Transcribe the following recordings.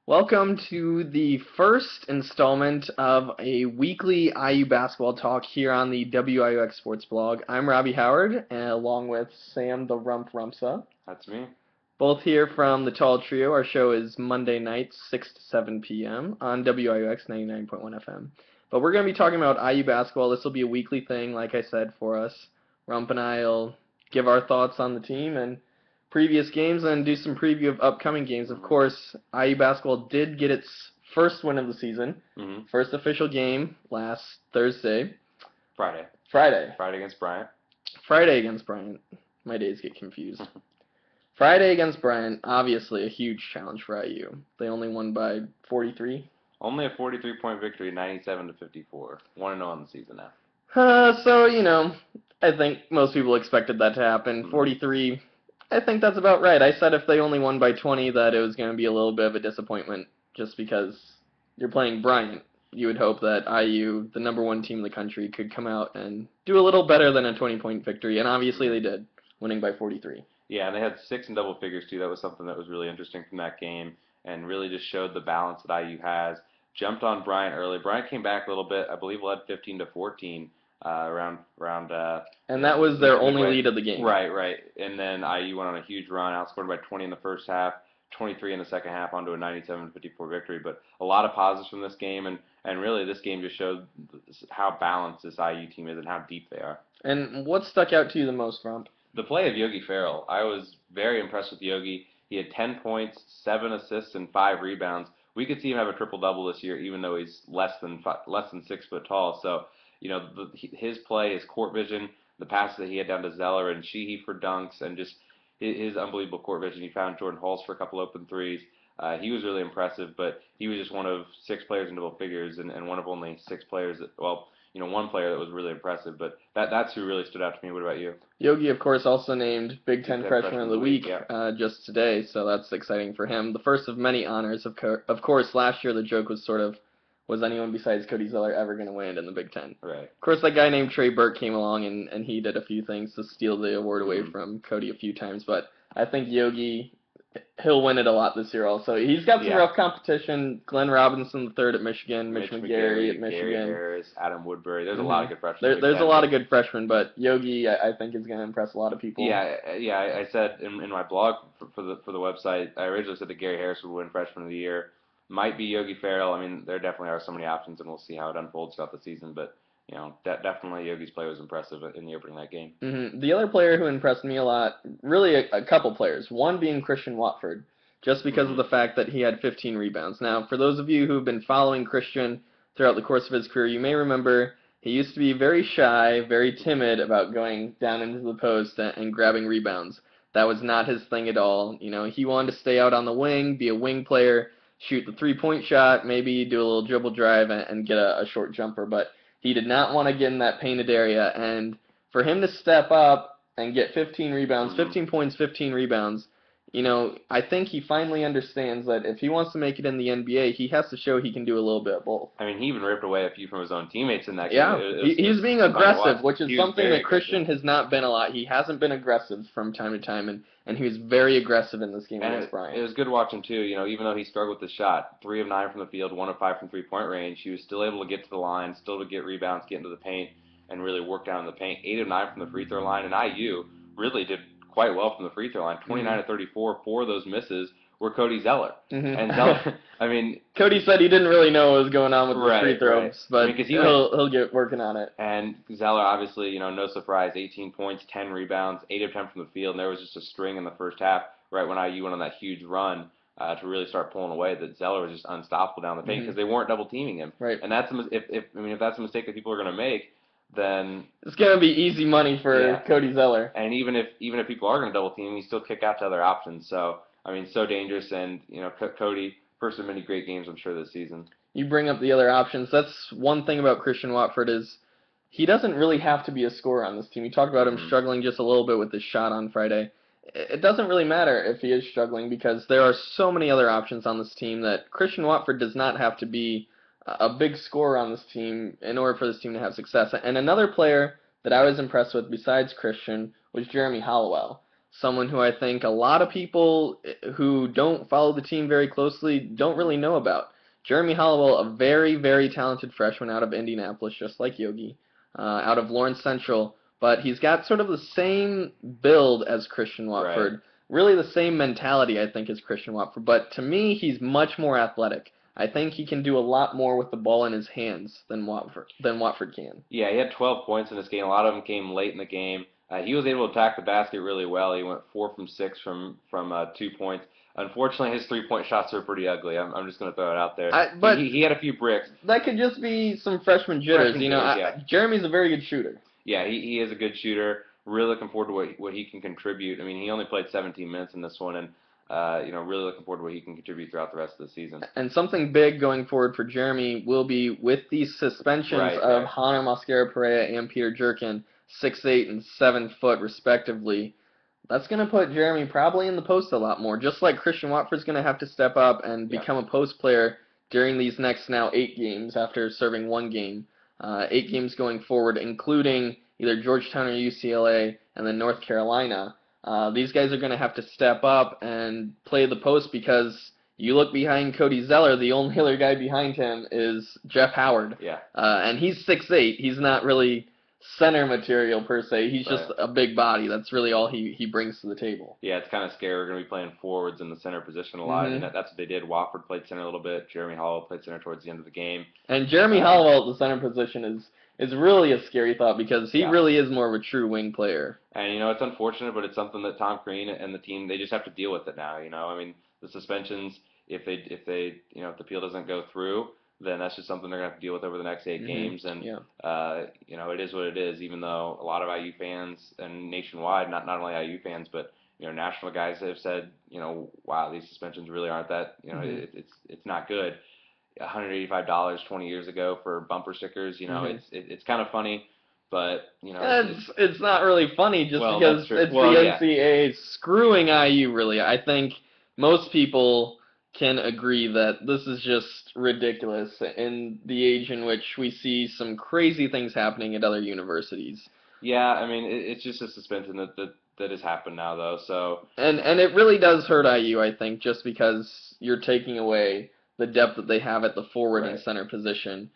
Welcome to the first installment of a weekly IU basketball talk here on the WIUX Sports blog. I'm Robby Howard, along with Sam the Rump Rumpsa. That's me. Both here from the Tall Trio. Our show is Monday nights, 6 to 7 p.m. on WIUX 99.1 FM. But we're going to be talking about IU basketball. This will be a weekly thing, like I said, for us. Rump and I will give our thoughts on the team and previous games and do some preview of upcoming games. Of course, IU basketball did get its first win of the season. First official game last Thursday. Friday against Bryant. Friday against Bryant. My days get confused. Friday against Bryant, obviously a huge challenge for IU. They only won by 43. Only a 43-point victory, 97-54. 1-0 on the season now. I think most people expected that to happen. 43, I think that's about right. I said if they only won by 20 that it was going to be a little bit of a disappointment just because you're playing Bryant. You would hope that IU, the number one team in the country, could come out and do a little better than a 20-point victory, and obviously they did, winning by 43. Yeah, and they had 6 in double figures, too. That was something that was really interesting from that game and really just showed the balance that IU has. Jumped on Bryant early. Bryant came back a little bit. I believe led 15-14 around. And that was their only lead of the game. Right. And then IU went on a huge run, outscored by 20 in the first half, 23 in the second half, onto a 97-54 victory. But a lot of positives from this game, and really this game just showed how balanced this IU team is and how deep they are. And what stuck out to you the most, Rump? The play of Yogi Ferrell. I was very impressed with Yogi. He had 10 points, 7 assists, and 5 rebounds. We could see him have a triple-double this year, even though he's less than 6 foot tall. So, his play, his court vision, the passes that he had down to Zeller and Sheehy for dunks, and just his unbelievable court vision. He found Jordan Hulse for a couple open threes. He was really impressive, but he was just one of 6 players in double figures and one of only 6 players that, one player that was really impressive, but that's who really stood out to me. What about you? Yogi, of course, also named Big Ten Freshman of the Week just today, so that's exciting for him. The first of many honors. Of course, last year the joke was was anyone besides Cody Zeller ever going to win it in the Big Ten? Right. Of course, that guy named Trey Burke came along, and he did a few things to steal the award away from Cody a few times, but I think Yogi, he'll win it a lot this year also. He's got some rough competition. Glenn Robinson III at Michigan, Mitch McGarry at Michigan. Gary Harris, Adam Woodbury. There's a lot of good freshmen. There's a lot of good freshmen, but Yogi, I think, is going to impress a lot of people. Yeah. I said in my blog for the website, I originally said that Gary Harris would win Freshman of the Year. Might be Yogi Ferrell. I mean, there definitely are so many options, and we'll see how it unfolds throughout the season, but definitely Yogi's play was impressive in the opening night game. The other player who impressed me a lot, really a couple players, one being Christian Watford, just because of the fact that he had 15 rebounds. Now, for those of you who've been following Christian throughout the course of his career, you may remember he used to be very shy, very timid about going down into the post and grabbing rebounds. That was not his thing at all. He wanted to stay out on the wing, be a wing player, shoot the three-point shot, maybe do a little dribble drive and get a short jumper, but he did not want to get in that painted area, and for him to step up and get 15 rebounds, 15 points, 15 rebounds, I think he finally understands that if he wants to make it in the NBA, he has to show he can do a little bit of both. I mean, he even ripped away a few from his own teammates in that game. Yeah, he's being aggressive, which is something that Christian has not been a lot. He hasn't been aggressive from time to time, and he was very aggressive in this game against Bryant. It was good watching, too. Even though he struggled with the shot, 3 of 9 from the field, 1 of 5 from three-point range, he was still able to get to the line, still to get rebounds, get into the paint, and really work down in the paint. 8 of 9 from the free throw line, and IU really did quite well from the free throw line. 29-34, 4 of those misses were Cody Zeller. And Zeller, Cody said he didn't really know what was going on with the free throws, but he'll get working on it. And Zeller, obviously, no surprise, 18 points, 10 rebounds, 8 of 10 from the field, and there was just a string in the first half, right when IU went on that huge run to really start pulling away, that Zeller was just unstoppable down the paint because they weren't double teaming him. Right. And that's if that's a mistake that people are going to make, then it's gonna be easy money for Cody Zeller. And even if people are gonna double team him, you still kick out to other options. So so dangerous. And Cody, first of many great games I'm sure this season. You bring up the other options. That's one thing about Christian Watford is he doesn't really have to be a scorer on this team. You talked about him struggling just a little bit with his shot on Friday. It doesn't really matter if he is struggling because there are so many other options on this team that Christian Watford does not have to be a big scorer on this team in order for this team to have success. And another player that I was impressed with besides Christian was Jeremy Hollowell. someone who I think a lot of people who don't follow the team very closely don't really know about. Jeremy Hollowell, a very, very talented freshman out of Indianapolis, just like Yogi, out of Lawrence Central, but he's got sort of the same build as Christian Watford. Right. Really the same mentality, I think, as Christian Watford, but to me, he's much more athletic. I think he can do a lot more with the ball in his hands than Watford can. Yeah, he had 12 points in this game. A lot of them came late in the game. He was able to attack the basket really well. He went 4 from 6 from 2 points. Unfortunately, his 3-point shots are pretty ugly. I'm just going to throw it out there. But he had a few bricks. that could just be some freshman jitters. Yeah. Jeremy's a very good shooter. Yeah, he is a good shooter. Really looking forward to what he can contribute. I mean, he only played 17 minutes in this one, and really looking forward to what he can contribute throughout the rest of the season. And something big going forward for Jeremy will be with these suspensions of Hanner Mosquera-Perea and Peter Jerkin, 6'8" and 7 foot respectively. That's going to put Jeremy probably in the post a lot more, just like Christian Watford's going to have to step up and become a post player during these next now 8 games after serving 1 game. 8 games going forward, including either Georgetown or UCLA and then North Carolina. These guys are going to have to step up and play the post because you look behind Cody Zeller, the only other guy behind him is Jeff Howard. Yeah. And he's 6'8". He's not really center material per se. He's just a big body. That's really all he brings to the table. Yeah, it's kind of scary. We're going to be playing forwards in the center position a lot, and that's what they did. Wofford played center a little bit. Jeremy Hollowell played center towards the end of the game. And Jeremy Hollowell at the center position is really a scary thought because he really is more of a true wing player. And, it's unfortunate, but it's something that Tom Crean and the team, they just have to deal with it now, I mean, the suspensions, if the appeal doesn't go through, then that's just something they're going to have to deal with over the next 8 games. And, it is what it is, even though a lot of IU fans and nationwide, not only IU fans, but, national guys have said, wow, these suspensions really aren't that, it's not good. $185 20 years ago for bumper stickers, it's kind of funny. But, it's not really funny just because it's the NCAA screwing IU, really. I think most people can agree that this is just ridiculous in the age in which we see some crazy things happening at other universities. Yeah, I mean, it's just a suspension that has happened now, though. So and it really does hurt IU, I think, just because you're taking away the depth that they have at the forward and center position.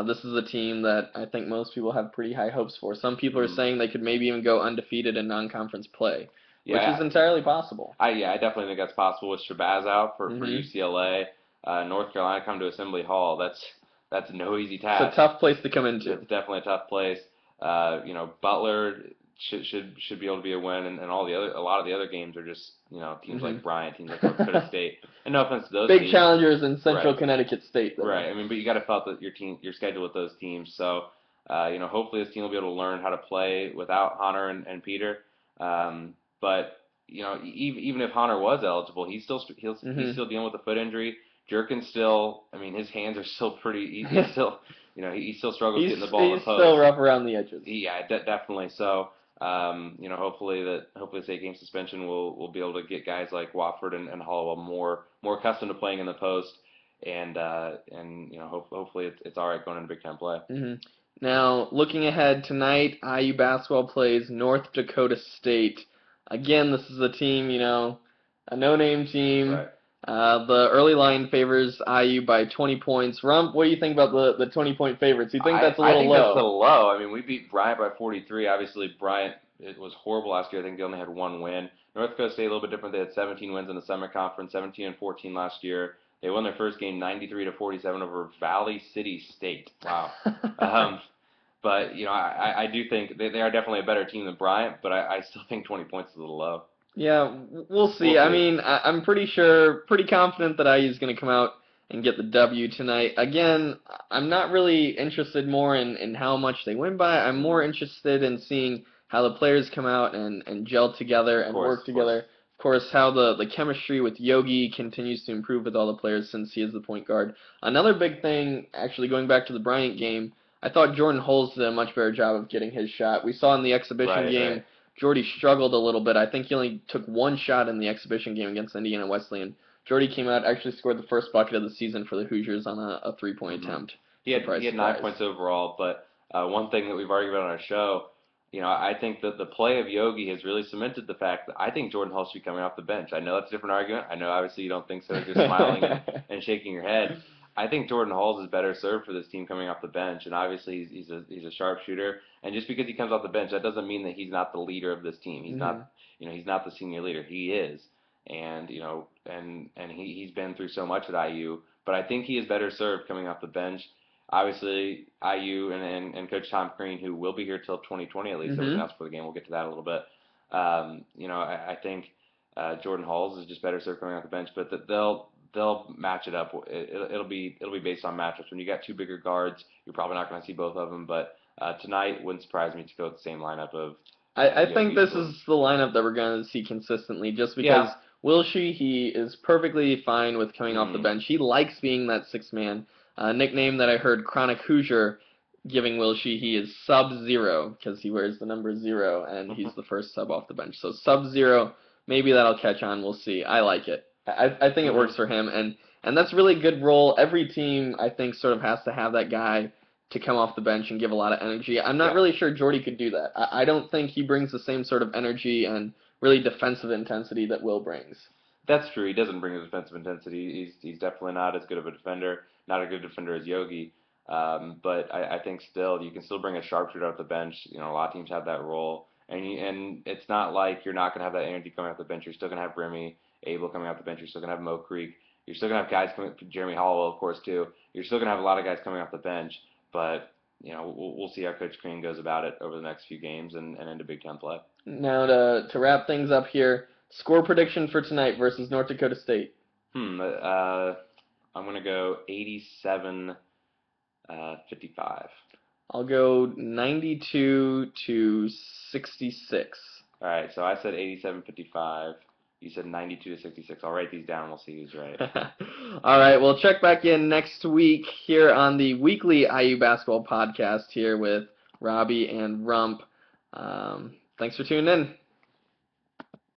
This is a team that I think most people have pretty high hopes for. Some people are saying they could maybe even go undefeated in non-conference play, which is entirely possible. I definitely think that's possible with Shabazz out for UCLA. North Carolina come to Assembly Hall. That's no easy task. It's a tough place to come into. It's definitely a tough place. Butler should be able to be a win, and a lot of the other games are just teams like Bryant, teams like North Dakota State. And no offense to those big teams. challengers in Central Connecticut State. Though. Right. I mean, but you got to felt that your schedule with those teams. So hopefully this team will be able to learn how to play without Hanner and Peter. But even if Hanner was eligible, he's still dealing with a foot injury. Jerkin still, I mean, his hands are still pretty. He still struggles getting the ball in the post. He's still rough around the edges. Yeah, definitely. So, hopefully this 8-game suspension will be able to get guys like Wofford and Hollowell more accustomed to playing in the post, and hopefully it's all right going into Big Ten play. Now, looking ahead tonight, IU basketball plays North Dakota State. Again, this is a team, a no-name team. Right. The early line favors IU by 20 points. Rump, what do you think about the 20-point favorites? You think that's a little low? I think that's a little low. I mean, we beat Bryant by 43. Obviously, Bryant, it was horrible last year. I think they only had 1 win. North Dakota State a little bit different. They had 17 wins in the Summer Conference, 17-14 last year. They won their first game 93-47 over Valley City State. Wow. But, I do think they are definitely a better team than Bryant, but I still think 20 points is a little low. Yeah, we'll see. I mean, I'm pretty confident that IU is going to come out and get the W tonight. Again, I'm not really interested more in how much they win by. I'm more interested in seeing how the players come out and gel together and work together. Of course, how the chemistry with Yogi continues to improve with all the players since he is the point guard. Another big thing, actually going back to the Bryant game, I thought Jordan Hulse did a much better job of getting his shot. We saw in the exhibition game, Jordy struggled a little bit. I think he only took 1 shot in the exhibition game against Indiana Wesleyan. Jordy came out, actually scored the first bucket of the season for the Hoosiers on a 3-point attempt. He had 9 points overall, but one thing that we've argued about on our show, I think that the play of Yogi has really cemented the fact that I think Jordan Hall should be coming off the bench. I know that's a different argument. I know obviously you don't think so, just smiling and shaking your head. I think Jordan Hall is better served for this team coming off the bench, and obviously he's a sharpshooter. And just because he comes off the bench, that doesn't mean that he's not the leader of this team. He's not, he's not the senior leader. He is, and he's been through so much at IU. But I think he is better served coming off the bench. Obviously, IU and Coach Tom Crean, who will be here till 2020 at least, that was announced for the game. We'll get to that a little bit. I think Jordan Halls is just better served coming off the bench, but they'll match it up. It'll be based on matchups. When you got two bigger guards, you're probably not going to see both of them. But tonight wouldn't surprise me to go with the same lineup of. I think this is the lineup that we're going to see consistently, just because Wilshere, he is perfectly fine with coming off the bench. He likes being that sixth man. Nickname that I heard Chronic Hoosier giving Wilshere, he is Sub-Zero because he wears the number 0 and he's the first sub off the bench. So Sub-Zero, maybe that'll catch on. We'll see. I like it. I think it works for him, and that's really a good role. Every team, I think, sort of has to have that guy to come off the bench and give a lot of energy. I'm not really sure Jordy could do that. I don't think he brings the same sort of energy and really defensive intensity that Will brings. That's true. He doesn't bring the defensive intensity. He's definitely not as good of a defender. Not a good defender as Yogi. But I think still you can still bring a sharpshooter off the bench. A lot of teams have that role, and it's not like you're not gonna have that energy coming off the bench. You're still gonna have Remy Abel coming off the bench. You're still gonna have Mo Creek. You're still gonna have guys coming. Jeremy Hollowell, of course, too. You're still gonna have a lot of guys coming off the bench. But we'll see how Coach Crean goes about it over the next few games and into Big Ten play. Now to wrap things up here, score prediction for tonight versus North Dakota State. I'm going to go 87-55. I'll go 92-66. All right, so I said 87-55. You said 92-66. I'll write these down. We'll see who's right. All right, we'll check back in next week here on the weekly IU basketball podcast here with Robby and Rump. Thanks for tuning in.